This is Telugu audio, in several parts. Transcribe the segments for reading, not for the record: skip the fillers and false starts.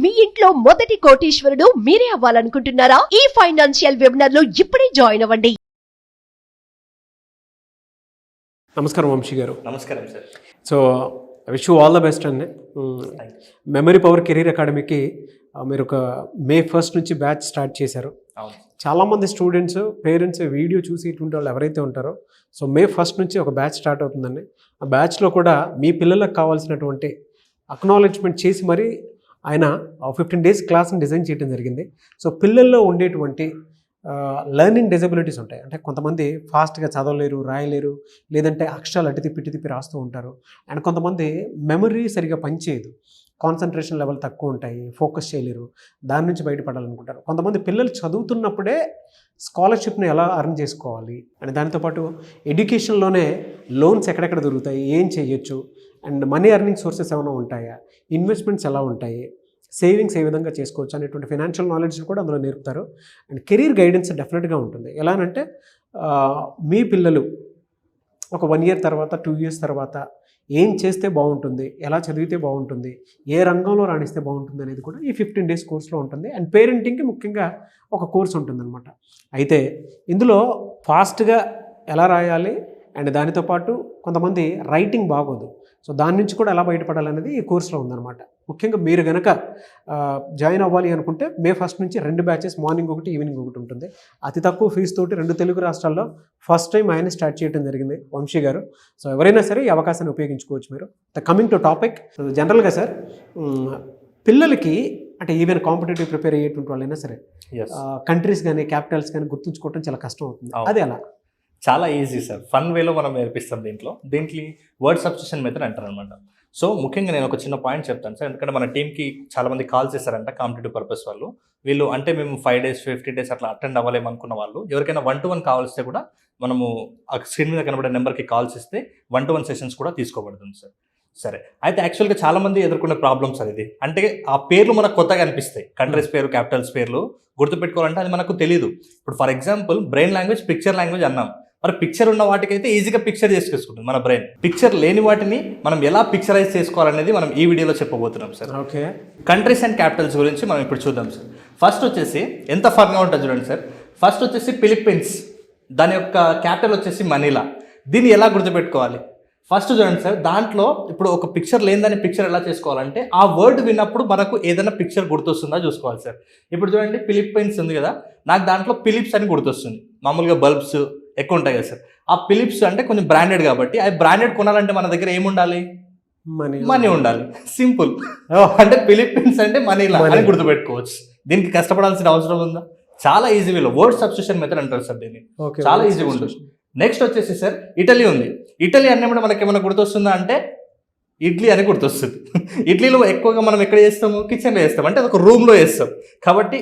మీ ఇంట్లో మొదటి కోటీశ్వరుడు మీరే అవ్వాలనుకుంటున్నారా? ఈ ఫైనాన్షియల్ వెబినార్ లో ఇప్పుడే జాయిన్ అవ్వండి. నమస్కారం వంశీ గారు. నమస్కారం sir. So wish you all the best అండి. మెమరీ పవర్ కెరీర్ అకాడమీకి మీరు ఒక May 1 నుంచి బ్యాచ్ స్టార్ట్ చేశారు. చాలామంది స్టూడెంట్స్ పేరెంట్స్ వీడియో చూసి ఇటువంటి వాళ్ళు ఎవరైతే ఉంటారో సో May 1 నుంచి ఒక బ్యాచ్ స్టార్ట్ అవుతుందండి. ఆ బ్యాచ్లో కూడా మీ పిల్లలకు కావాల్సినటువంటి అక్నాలెడ్జ్మెంట్ చేసి మరి ఆయన 15 days క్లాస్ని డిజైన్ చేయడం జరిగింది. సో పిల్లల్లో ఉండేటువంటి లెర్నింగ్ డిజబిలిటీస్ ఉంటాయి. అంటే కొంతమంది ఫాస్ట్గా చదవలేరు, రాయలేరు, లేదంటే అక్షరాలు అటు తిప్పి రాస్తూ ఉంటారు. అండ్ కొంతమంది మెమరీ సరిగా పనిచేయదు, కాన్సన్ట్రేషన్ లెవెల్ తక్కువ ఉంటాయి, ఫోకస్ చేయలేరు, దాని నుంచి బయటపడాలనుకుంటారు. కొంతమంది పిల్లలు చదువుతున్నప్పుడే స్కాలర్షిప్ని ఎలా అర్న్ చేసుకోవాలి అండ్ దాంతోపాటు ఎడ్యుకేషన్లోనే లోన్స్ ఎక్కడెక్కడ దొరుకుతాయి, ఏం చేయొచ్చు, అండ్ మనీ ఎర్నింగ్ సోర్సెస్ ఏమైనా ఉంటాయా, ఇన్వెస్ట్మెంట్స్ ఎలా ఉంటాయి, సేవింగ్స్ ఏ విధంగా చేసుకోవచ్చు అనేటువంటి ఫైనాన్షియల్ నాలెడ్జ్ని కూడా అందులో నేర్పుతారు. అండ్ కెరీర్ గైడెన్స్ డెఫినెట్గా ఉంటుంది. ఎలానంటే మీ పిల్లలు ఒక 1 year తర్వాత 2 years తర్వాత ఏం చేస్తే బాగుంటుంది, ఎలా చదివితే బాగుంటుంది, ఏ రంగంలో రాణిస్తే బాగుంటుంది అనేది కూడా ఈ 15 days కోర్సులో ఉంటుంది. అండ్ పేరెంటింగ్కి ముఖ్యంగా ఒక కోర్స్ ఉంటుందన్నమాట. అయితే ఇందులో ఫాస్ట్గా ఎలా రాయాలి అండ్ దానితో పాటు కొంతమంది రైటింగ్ బాగోదు, సో దాని నుంచి కూడా ఎలా బయటపడాలనేది ఈ కోర్సులో ఉందన్నమాట. ముఖ్యంగా మీరు కనుక జాయిన్ అవ్వాలి అనుకుంటే May 1 నుంచి 2 బ్యాచెస్, మార్నింగ్ ఒకటి, ఈవినింగ్ ఒకటి ఉంటుంది. అతి తక్కువ ఫీజు తోటి 2 తెలుగు రాష్ట్రాల్లో ఫస్ట్ టైం ఆయన స్టార్ట్ చేయడం జరిగింది వంశీ గారు. సో ఎవరైనా సరే ఈ అవకాశాన్ని ఉపయోగించుకోవచ్చు మీరు. కమింగ్ టు టాపిక్, జనరల్గా సార్ పిల్లలకి అంటే ఈవెన్ కాంపిటేటివ్ ప్రిపేర్ అయ్యేటువంటి వాళ్ళైనా సరే కంట్రీస్ కానీ క్యాపిటల్స్ కానీ గుర్తుంచుకోవడం చాలా కష్టం అవుతుంది. అది ఎలా? చాలా ఈజీ సార్, ఫన్ వేలో మనం నేర్పిస్తాం. దీంట్లో వర్డ్ సబ్స్టిట్యూషన్ మెథడ్ అంటారు అనమాట. సో ముఖ్యంగా నేను ఒక చిన్న పాయింట్ చెప్తాను సార్, ఎందుకంటే మన టీంకి చాలామంది కాల్ చేస్తారంట కాంపిటేటివ్ పర్పస్ వాళ్ళు. వీళ్ళు అంటే మేము 5 days 50 days అట్లా అటెండ్ అవ్వలేము అనుకున్న వాళ్ళు ఎవరికైనా 1-to-1 కావాల్స్తే కూడా మనము ఆ స్క్రీన్ మీద కనబడే నెంబర్కి కాల్స్ ఇస్తే 1-to-1 సెషన్స్ కూడా తీసుకోబడుతుంది సార్. సరే, అయితే యాక్చువల్గా చాలామంది ఎదుర్కొనే ప్రాబ్లమ్స్ అది అంటే ఆ పేర్లు మనకు కొత్తగా అనిపిస్తాయి. కంట్రీస్ పేరు, క్యాపిటల్స్ పేర్లు గుర్తుపెట్టుకోవాలంటే అది మనకు తెలియదు. ఇప్పుడు for example brain language, picture language అన్నాం. మరి పిక్చర్ ఉన్న వాటికైతే ఈజీగా పిక్చర్ చేసుకుంటుంది మన బ్రెయిన్. పిక్చర్ లేని వాటిని మనం ఎలా పిక్చరైజ్ చేసుకోవాలనేది మనం ఈ వీడియోలో చెప్పబోతున్నాం సార్. ఓకే, కంట్రీస్ అండ్ క్యాపిటల్స్ గురించి మనం ఇప్పుడు చూద్దాం సార్. ఫస్ట్ వచ్చేసి ఎంత ఫన్గా ఉంటుంది చూడండి సార్. ఫస్ట్ వచ్చేసి ఫిలిప్పీన్స్, దాని యొక్క క్యాపిటల్ వచ్చేసి మనీలా. దీన్ని ఎలా గుర్తుపెట్టుకోవాలి? ఫస్ట్ చూడండి సార్, దాంట్లో ఇప్పుడు ఒక పిక్చర్ లేని పిక్చర్ ఎలా చేసుకోవాలంటే ఆ వర్డ్ విన్నప్పుడు మనకు ఏదైనా పిక్చర్ గుర్తొస్తుందా చూసుకోవాలి సార్. ఇప్పుడు చూడండి ఫిలిప్పీన్స్ ఉంది కదా, నాకు దాంట్లో ఫిలిప్స్ అని గుర్తొస్తుంది. మామూలుగా బల్బ్స్ ఎక్కువ ఉంటాయి కదా సార్. ఆ ఫిలిప్స్ అంటే కొంచెం బ్రాండెడ్ కాబట్టి, ఆ బ్రాండెడ్ కొనాలంటే మన దగ్గర ఏముండాలి? మనీ ఉండాలి. సింపుల్. అంటే ఫిలిప్పీన్స్ అంటే మనీలా అని గుర్తుపెట్టుకోవచ్చు. దీనికి కష్టపడాల్సిన అవసరం ఉందా? చాలా ఈజీ వేలో వర్డ్ సబ్స్టిట్యూషన్ మెథడ్ అంటారు సార్ దీన్ని. చాలా ఈజీగా ఉంటుంది. నెక్స్ట్ వచ్చేసి సార్ ఇటలీ ఉంది. ఇటలీ అన్నప్పుడు మనకి ఏమైనా గుర్తొస్తుందా అంటే ఇడ్లీ అని గుర్తొస్తుంది. ఇడ్లీలో ఎక్కువగా మనం ఎక్కడ చేస్తాము? కిచెన్లో చేస్తాం, అంటే ఒక రూమ్లో చేస్తాం. కాబట్టి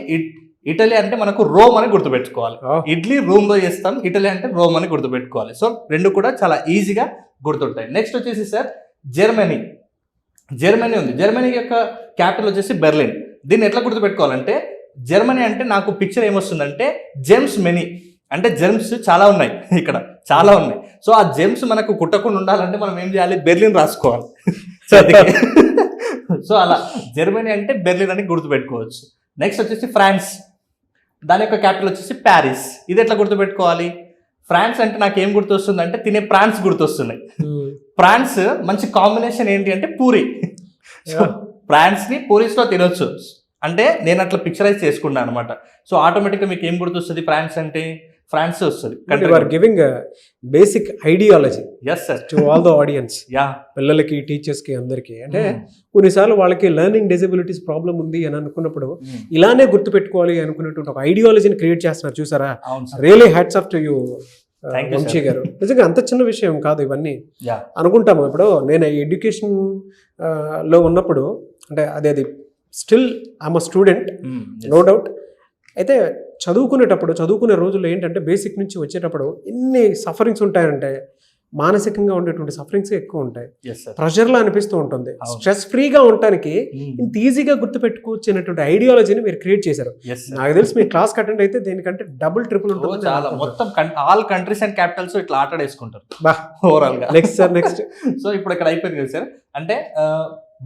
ఇటలీ అంటే మనకు రోమ్ అని గుర్తుపెట్టుకోవాలి. ఇడ్లీ రూమ్లో చేస్తాం, ఇటలీ అంటే రోమ్ అని గుర్తుపెట్టుకోవాలి. సో రెండు కూడా చాలా ఈజీగా గుర్తుంటాయి. నెక్స్ట్ వచ్చేసి సార్ జర్మనీ ఉంది. జర్మనీ యొక్క క్యాపిటల్ వచ్చేసి బెర్లిన్. దీన్ని ఎట్లా గుర్తుపెట్టుకోవాలంటే జర్మనీ అంటే నాకు పిక్చర్ ఏమొస్తుందంటే జెమ్స్ మెనీ, అంటే జెమ్స్ చాలా ఉన్నాయి, ఇక్కడ చాలా ఉన్నాయి. సో ఆ జెమ్స్ మనకు కుట్టకుండా ఉండాలంటే మనం ఏం చేయాలి? బెర్లిన్ రాసుకోవాలి. సో అలా జర్మనీ అంటే బెర్లిన్ అని గుర్తుపెట్టుకోవచ్చు. నెక్స్ట్ వచ్చేసి ఫ్రాన్స్, దాని యొక్క క్యాపిటల్ వచ్చేసి ప్యారిస్. ఇది ఎట్లా గుర్తుపెట్టుకోవాలి? ఫ్రాన్స్ అంటే నాకు ఏం గుర్తొస్తుంది అంటే తినే ప్రాన్స్ గుర్తొస్తున్నాయి. ప్రాన్స్ మంచి కాంబినేషన్ ఏంటి అంటే పూరి. ప్రాన్స్ని పూరీస్లో తినొచ్చు అంటే నేను అట్లా పిక్చరైజ్ చేసుకున్నాను అనమాట. సో ఆటోమేటిక్గా మీకు ఏం గుర్తొస్తుంది? ఫ్రాన్స్ అంటే ఫ్రాన్స్ వస్తుంది. Giving basic ideology to all the audience, పిల్లలకి, టీచర్స్కి, అందరికీ. అంటే కొన్నిసార్లు వాళ్ళకి లెర్నింగ్ డిజబిలిటీస్ ప్రాబ్లం ఉంది అని అనుకున్నప్పుడు ఇలానే గుర్తుపెట్టుకోవాలి అనుకునేటువంటి ఒక ఐడియాలజీని క్రియేట్ చేస్తున్నారు చూసారా. Really hats off to you Vamshi garu. నిజంగా అంత చిన్న విషయం కాదు ఇవన్నీ అనుకుంటాము. ఇప్పుడు నేను ఎడ్యుకేషన్ లో ఉన్నప్పుడు అంటే అది still I'm a student, no doubt. అయితే చదువుకునే రోజుల్లో ఏంటంటే బేసిక్ నుంచి వచ్చేటప్పుడు ఎన్ని సఫరింగ్స్ ఉంటాయంటే మానసికంగా ఉండేటువంటి సఫరింగ్స్ ఎక్కువ ఉంటాయి. ప్రెషర్లో అనిపిస్తూ ఉంటుంది. స్ట్రెస్ ఫ్రీగా ఉండటానికి ఇంత ఈజీగా గుర్తుపెట్టుకోవచ్చు అనేటువంటి ఐడియాలజీని మీరు క్రియేట్ చేశారు. నాకు తెలిసి మీ క్లాస్ అటెండ్ అయితే దీనికంటే డబుల్ ట్రిపుల్ ఉంటుంది. మొత్తం ఆల్ కంట్రీస్ అండ్ క్యాపిటల్స్ ఇట్లా ఆటాడేసుకుంటారు ఓవరాల్ గా. Next sir, next. సో ఇప్పుడు ఇక్కడ అయిపోయింది కదా సార్. అంటే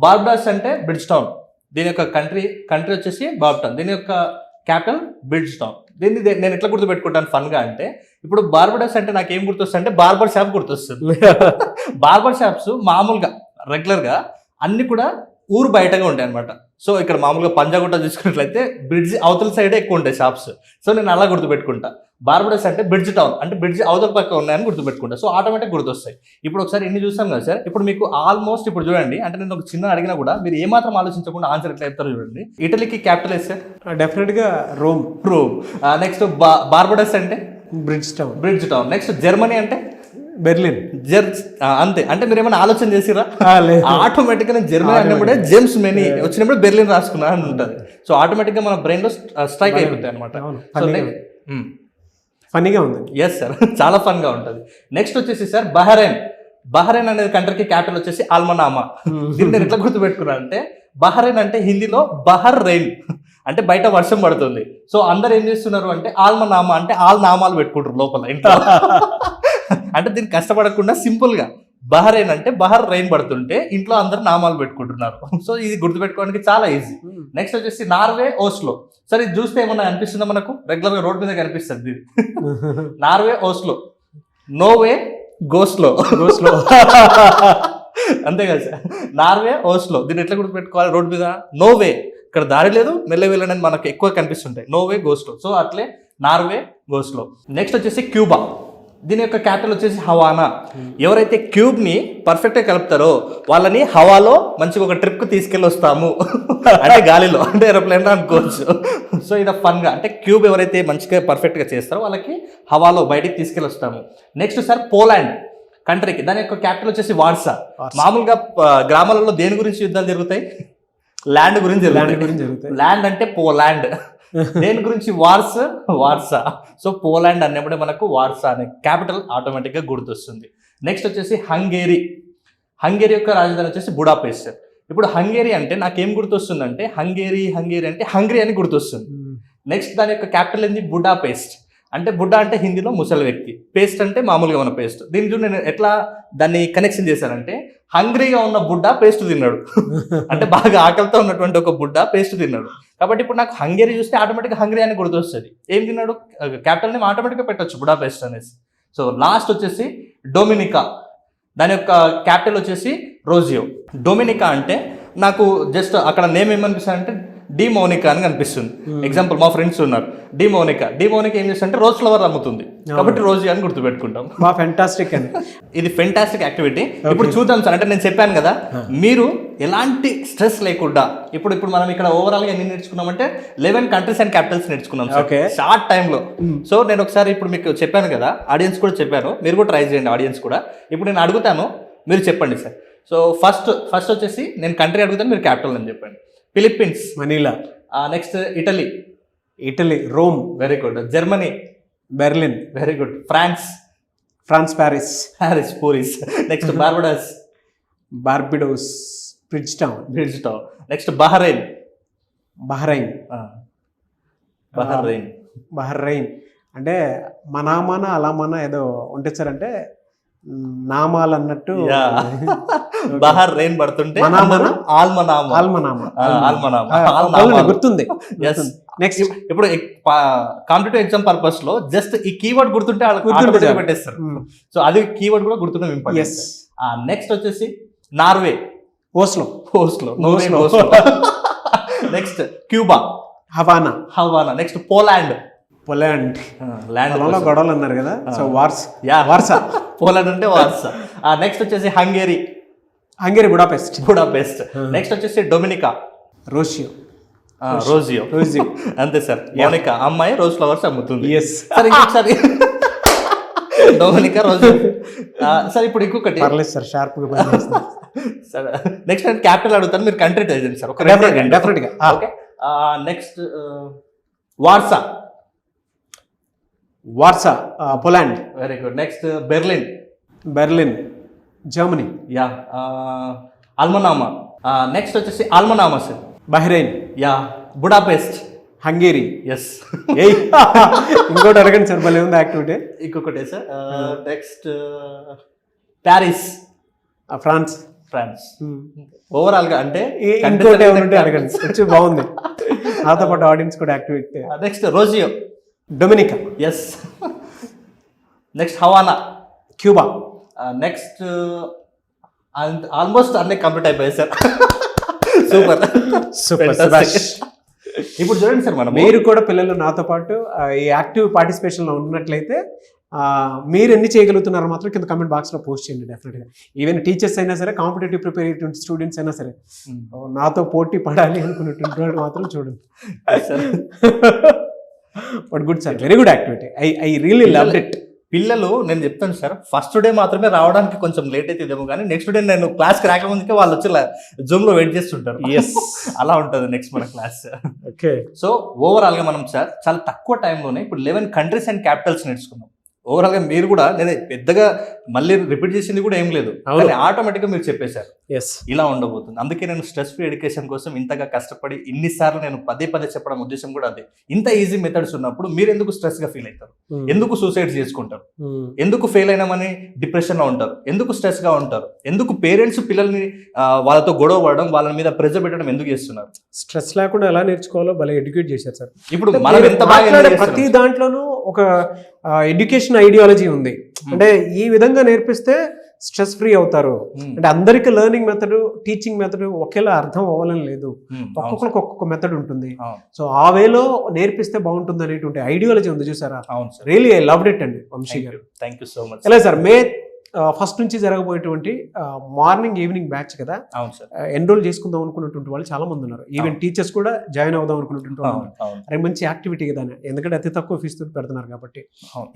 బార్బడాస్ అంటే బ్రిడ్జ్ టౌన్, దీని యొక్క కంట్రీ వచ్చేసి బాబ్టౌన్, దీని యొక్క క్యాపిటల్ బ్రిడ్జ్ టౌన్. నేను ఎట్లా గుర్తుపెట్టుకుంటాను ఫన్గా అంటే, ఇప్పుడు బార్బడోస్ అంటే నాకు ఏం గుర్తొస్తుంది అంటే బార్బర్ షాప్ గుర్తొస్తుంది. బార్బర్ షాప్స్ మామూలుగా రెగ్యులర్గా అన్ని కూడా ఊరు బయటగా ఉంటాయి అనమాట. సో ఇక్కడ మామూలుగా పంజాగుట్ట చూసుకున్నట్లయితే బ్రిడ్జ్ అవతల సైడే ఎక్కువ ఉంటాయి షాప్స్. సో నేను అలా గుర్తుపెట్టుకుంటా. బార్బడోస్ అంటే బ్రిడ్జ్ టౌన్, అంటే బ్రిడ్జ్ అవతల పక్క ఉన్నాయని గుర్తుపెట్టుకుంటా. సో ఆటోమేటిక్ గుర్తొస్తాయి. ఇప్పుడు ఒకసారి ఇన్ని చూస్తాం కదా సార్, ఇప్పుడు మీకు ఆల్మోస్ట్ ఇప్పుడు చూడండి, అంటే నేను ఒక చిన్న అడిగినా కూడా మీరు ఏమాత్రం ఆలోచించకుండా ఆన్సర్ ఎట్లా చెప్తారో చూడండి. ఇటలీకి క్యాపిటల్ సార్? డెఫినెట్గా రోమ్. నెక్స్ట్ బార్బడోస్ అంటే బ్రిడ్జ్ టౌన్. నెక్స్ట్ జర్మనీ అంటే బెర్లిన్. అంతే. అంటే మీరు ఏమైనా ఆలోచన చేసిరా? ఆటోమేటిక్ గా జర్మనీ అన్నప్పుడే జేమ్స్ మెనీ వచ్చినప్పుడు బెర్లిన్ రాసుకున్నా అని ఉంటుంది. సో ఆటోమేటిక్ గా మన బ్రెయిన్ లో స్ట్రైక్ అయిపోతాయి అనమాట. ఫన్నీగా ఉంది. ఎస్ సార్, చాలా ఫన్ గా ఉంటుంది. నెక్స్ట్ వచ్చేసి సార్ బహ్రెయిన్ అనేది కంట్రీకి క్యాపిటల్ వచ్చేసి ఆల్మనామా. దీన్ని నేను ఎట్లా గుర్తుపెట్టుకున్నా అంటే, బహ్రెయిన్ అంటే హిందీలో బహర్ రెయిన్ అంటే బయట వర్షం పడుతుంది. సో అందరు ఏం చేస్తున్నారు అంటే ఆల్మనామా అంటే ఆల్ నామాలు పెట్టుకుంటారు లోపల ఇంట్లో. అంటే దీన్ని కష్టపడకుండా సింపుల్ గా బహ్రెయిన్ అంటే బహర్ రెయిన్ పడుతుంటే ఇంట్లో అందరు నామాలు పెట్టుకుంటున్నారు. సో ఇది గుర్తుపెట్టుకోవడానికి చాలా ఈజీ. నెక్స్ట్ వచ్చేసి నార్వే ఓస్లో. సరే ఇది చూస్తే ఏమన్నా అనిపిస్తుందా మనకు? రెగ్యులర్ గా రోడ్ మీద కనిపిస్తుంది ఇది. Norway Oslo, no way go slow. అంతే కదా సార్, నార్వే ఓస్లో. దీన్ని ఎట్లా గుర్తుపెట్టుకోవాలి? రోడ్ మీద నోవే, ఇక్కడ దారి లేదు, మెల్ల వెళ్ళని మనకు ఎక్కువ కనిపిస్తుంటాయి. నోవే గోస్లో. సో అట్లే నార్వే గోస్లో. నెక్స్ట్ వచ్చేసి క్యూబా. దీని యొక్క క్యాపిటల్ వచ్చేసి హవానా. ఎవరైతే క్యూబ్ ని పర్ఫెక్ట్ గా కలుపుతారో వాళ్ళని హవాలో మంచిగా ఒక ట్రిప్ కు తీసుకెళ్ళి వస్తాము. అంటే గాలిలో, అంటే ఏరోప్లేన్ అనుకోవచ్చు. సో ఇది ఫన్ గా, అంటే క్యూబ్ ఎవరైతే మంచిగా పర్ఫెక్ట్ గా చేస్తారో వాళ్ళకి హవాలో బయటికి తీసుకెళ్ళి వస్తాము. నెక్స్ట్ సార్ పోలాండ్ కంట్రీకి, దాని యొక్క క్యాపిటల్ వచ్చేసి వార్సా. మామూలుగా గ్రామాలలో దేని గురించి యుద్ధాలు జరుగుతాయి? ల్యాండ్ గురించి జరుగుతాయి. ల్యాండ్ అంటే పోలాండ్. దేని గురించి? వార్సా. సో పోలాండ్ అన్నప్పుడే మనకు వార్సా అనే క్యాపిటల్ ఆటోమేటిక్ గా గుర్తొస్తుంది. నెక్స్ట్ వచ్చేసి హంగేరీ యొక్క రాజధాని వచ్చేసి బుడాపెస్ట్. ఇప్పుడు హంగేరీ అంటే నాకేం గుర్తొస్తుందంటే, హంగేరీ అంటే హంగ్రీ అని గుర్తొస్తుంది. నెక్స్ట్ దాని యొక్క క్యాపిటల్ ఏంది? బుడాపెస్ట్. అంటే బుడ్డా అంటే హిందీలో ముసలి వ్యక్తి, పేస్ట్ అంటే మామూలుగా ఉన్న పేస్ట్. దీని చూసి నేను ఎట్లా దాన్ని కనెక్షన్ చేశానంటే, హంగ్రీగా ఉన్న బుడ్డా పేస్ట్ తిన్నాడు. అంటే బాగా ఆకలితో ఉన్నటువంటి ఒక బుడ్డా పేస్ట్ తిన్నాడు. కాబట్టి ఇప్పుడు నాకు హంగేరీ చూస్తే ఆటోమేటిక్గా హంగ్రీ అని గుర్తొస్తుంది. ఏం తిన్నాడు? క్యాపిటల్ నేమ్ ఆటోమేటిక్గా పెట్టొచ్చు, బుడా పేస్ట్ అనేసి. సో లాస్ట్ వచ్చేసి డొమినికా. దాని యొక్క క్యాపిటల్ వచ్చేసి రోజియో. డొమినికా అంటే నాకు జస్ట్ అక్కడ నేమ్ ఏమనిపిస్తుంది అంటే డి మోనికా అని కనిపిస్తుంది. ఎగ్జాంపుల్ మా ఫ్రెండ్స్ ఉన్నారు, డి మోనికా ఏం చేస్తుంటే రోజ్ ఫ్లవర్ అమ్ముతుంది, కాబట్టి రోజీ అని గుర్తుపెట్టుకుంటాం. ఫెంటాస్టిక్ అండి, ఇది ఫెంటాస్టిక్ యాక్టివిటీ. ఇప్పుడు చూద్దాం సార్, అంటే నేను చెప్పాను కదా, మీరు ఎలాంటి స్ట్రెస్ లేకుండా ఇప్పుడు మనం ఇక్కడ ఓవరాల్ గా ఎన్ని నేర్చుకున్నామంటే 11 కంట్రీస్ అండ్ క్యాపిటల్స్ నేర్చుకున్నాం షార్ట్ టైంలో. సో నేను ఒకసారి ఇప్పుడు మీకు చెప్పాను కదా, ఆడియన్స్ కూడా చెప్పాను, మీరు కూడా ట్రై చేయండి ఆడియన్స్ కూడా. ఇప్పుడు నేను అడుగుతాను, మీరు చెప్పండి సార్. సో ఫస్ట్ వచ్చేసి నేను కంట్రీ అడుగుతాను, మీరు క్యాపిటల్ అని చెప్పండి. Philippines, Manila. Next Italy, Rome. Very good. Germany, Berlin. Very good. France, Paris, పూరిస్. Next Barbados, Bridgetown. Next Bahrain. అంటే మనామాన అలామాన ఏదో ఉంటుంది సార్, అంటే నామాలు అన్నట్టు. బహ్రెయిన్ పడుతుంటే గుర్తుంది. నెక్స్ట్ ఇప్పుడు కాంపిటేటివ్ ఎగ్జామ్ పర్పస్ లో జస్ట్ ఈ కీవర్డ్ గుర్తుంటే పెట్టేస్తారు. సో అది కీవర్డ్ కూడా గుర్తుండడం ఇంపార్టెంట్. నెక్స్ట్ వచ్చేసి Norway, ఓస్లో. Next Cuba, Havana. Next Poland. గొడవలు అన్నారు కదా, సో వార్సా. పోలాండ్ అంటే వార్సా. నెక్స్ట్ వచ్చేసి హంగేరీ, బుడాపెస్ట్. నెక్స్ట్ వచ్చేసి డొమినికా, రోజియో. అంతే సార్. మోనికా అమ్మాయి రోజ్ ఫ్లవర్స్ అమ్ముతుంది. సార్ ఇంకొకసారి డొమినికా, రోజియో. సార్ ఇప్పుడు ఇంకొకటి సార్, షార్ప్ గా. సార్ నెక్స్ట్ నేను క్యాపిటల్ అడుగుతాను, మీరు కంట్రీ ట్రై చేయండి సార్. డెఫినెట్ గా. Okay. Next Warsaw, Poland. Very good. Next Berlin, Germany. ఆల్మనామా. నెక్స్ట్ వచ్చేసి ఆల్మనామా sir. Bahrain. Budapest, Hungary. Yes. ఇంకోటి అడగండి సార్, భలే ఉంది యాక్టివిటీ. ఇంకొకటే sir. Next Paris, France. France. Overall గా అంటే ఇంకోటి ఏమంటే అడగండి, కొంచెం బాగుంది. నాతో పాటు ఆడియన్స్ కూడా activate. Next Roseau, Dominica. Yes. Next Havana, Cuba. Next almost అన్నీ కంప్లీట్ అయిపోయాయి సార్. సూపర్ సుభాష్. ఇప్పుడు చూడండి సార్, మనం మీరు కూడా పిల్లలు నాతో పాటు ఈ యాక్టివ్ పార్టిసిపేషన్లో ఉన్నట్లయితే మీరు ఎన్ని చేయగలుగుతున్నారో మాత్రం కింద కమెంట్ బాక్స్లో పోస్ట్ చేయండి. డెఫినెట్గా ఈవెన్ టీచర్స్ అయినా సరే, కాంపిటేటివ్ ప్రిపేర్ అయ్యేటువంటి స్టూడెంట్స్ అయినా సరే, నాతో పోటీ పడాలి అనుకున్నటువంటి వాళ్ళు మాత్రం చూడండి. But good sir, very good activity. I really loved it. పిల్లలు, నేను చెప్తాను సార్, ఫస్ట్ డే మాత్రమే రావడానికి కొంచెం లేట్ అవుతుందేమో, కానీ నెక్స్ట్ డే నేను క్లాస్కి రాకముందుకే వాళ్ళు వచ్చి జూమ్లో వెయిట్ చేస్తుంటారు. ఎస్, అలా ఉంటుంది నెక్స్ట్ మన క్లాస్. ఓకే. సో ఓవరాల్గా మనం సార్ చాలా తక్కువ టైంలోనే ఇప్పుడు 11 కంట్రీస్ అండ్ క్యాపిటల్స్ నేర్చుకున్నాం. ఓవరాల్గా మీరు కూడా, నేను పెద్దగా మళ్ళీ రిపీట్ చేసింది కూడా ఏం లేదు, కానీ ఆటోమేటిక్గా మీరు చెప్పేశారు ఎస్, ఇలా ఉండబోతుంది. అందుకే నేను స్ట్రెస్ ఫ్రీ ఎడ్యుకేషన్ కోసం ఇంతగా కష్టపడి ఇన్నిసార్లు నేను పదే చెప్పడం ఉద్దేశం కూడా అదే. ఇంత ఈజీ మెథడ్స్ ఉన్నప్పుడు మీరు ఎందుకు స్ట్రెస్గా ఫీల్ అవుతారు? ఎందుకు సూసైడ్ చేసుకుంటారు? ఎందుకు ఫెయిల్ అయినామని డిప్రెషన్లో ఉంటారు? ఎందుకు స్ట్రెస్గా ఉంటారు? ఎందుకు పేరెంట్స్ పిల్లల్ని వాళ్ళతో గొడవ పడడం, వాళ్ళ మీద ప్రెజర్ పెట్టడం ఎందుకు చేస్తున్నారు? స్ట్రెస్ లేకుండా ఎలా నేర్చుకోవాలో భలే ఎడ్యుకేట్ చేశారు సార్. ఇప్పుడు మనం ఎంత బాగా ప్రతి దాంట్లోనూ ఒక ఎడ్యుకేషన్ ఐడియాలజీ ఉంది. అంటే ఈ విధంగా నేర్పిస్తే స్ట్రెస్ ఫ్రీ అవుతారు. అంటే అందరికి లెర్నింగ్ మెథడ్, టీచింగ్ మెథడ్ ఒకేలా అర్థం అవ్వాలని లేదు. ఒక్కొక్కరికి ఒక్కొక్క మెథడ్ ఉంటుంది. సో ఆ వేలో నేర్పిస్తే బాగుంటుంది అనేటువంటి ఐడియాలజీ ఉంది చూసారా. రియలీ ఐ లవ్డ్ ఇట్ అండి వంశీ గారు. Thank you so much. ఎలా సార్, మే ఫస్ట్ నుంచి జరగబోయేటువంటి మార్నింగ్ ఈవినింగ్ బ్యాచ్ కదా, ఎన్రోల్ చేసుకుందాం అనుకున్నటువంటి వాళ్ళు చాలా మంది ఉన్నారు. ఈవెన్ టీచర్స్ కూడా జాయిన్ అవుదాం అనుకున్నటువంటి వాళ్ళు ఉన్నారు. అరే మంచి యాక్టివిటీ కదా, ఎందుకంటే అతి తక్కువ ఫీజు పెడుతున్నారు కాబట్టి.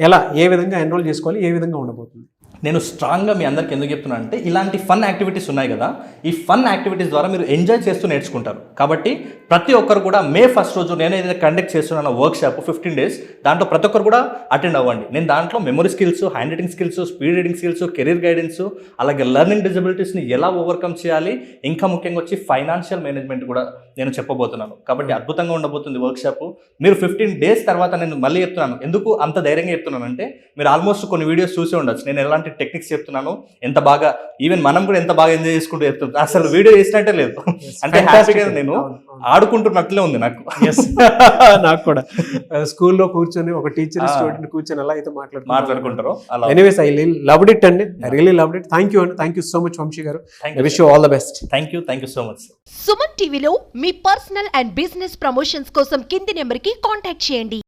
ఎలా, ఏ విధంగా ఎన్రోల్ చేసుకోవాలి, ఏ విధంగా ఉండబోతుంది? నేను స్ట్రాంగ్గా మీ అందరికి ఎందుకు చెప్తున్నాను అంటే, ఇలాంటి ఫన్ యాక్టివిటీస్ ఉన్నాయి కదా, ఈ ఫన్ యాక్టివిటీస్ ద్వారా మీరు ఎంజాయ్ చేస్తూ నేర్చుకుంటారు. కాబట్టి ప్రతి ఒక్కరు కూడా మే 1 రోజు నేను ఏదైతే కండక్ట్ చేస్తున్నానో వర్క్షాప్ 15 days, దాంట్లో ప్రతి ఒక్కరు కూడా అటెండ్ అవ్వండి. నేను దాంట్లో memory skills, hand writing skills, speed reading skills, career guidance, అలాగే లెర్నింగ్ డిజబిలిటీస్ని ఎలా ఓవర్కమ్ చేయాలి, ఇంకా ముఖ్యంగా వచ్చి ఫైనాన్షియల్ మేనేజ్మెంట్ కూడా నేను చెప్పబోతున్నాను. కాబట్టి అద్భుతంగా ఉండబోతుంది వర్క్షాప్. మీరు 15 days తర్వాత, నేను మళ్ళీ చెప్తున్నాను ఎందుకు అంత ధైర్యంగా చెప్తున్నాను అంటే, మీరు ఆల్మోస్ట్ కొన్ని వీడియోస్ చూసే ఉండొచ్చు నేను ఎలాంటి టెక్నిక్స్ చెప్తున్నాను, ఎంత బాగా, ఈవెన్ మనం కూడా ఎంత బాగా ఎంజాయ్ చేసుకుంటూ చెప్తున్నాం. అసలు వీడియో చేసినట్టే లేదు, అంటే హ్యాపీగా నేను ఆడుకుంటున్నట్లే ఉంది నాకు. నాకు కూడా స్కూల్లో కూర్చొని ఒక టీచర్ స్టూడెంట్ కూర్చొని ఎలా అయితే మాట్లాడుకుంటారో అలా. ఎనీవేస్, ఐ లవ్డ్ ఇట్ అండి. I really loved it. Thank you అండి. Thank you so much Vamsi గారు. I wish you all the best. Thank you so much. Suman టీవీలో మీ పర్సనల్ అండ్ బిజినెస్ ప్రమోషన్స్ కోసం కింది నెంబర్కి కాంటాక్ట్ చేయండి.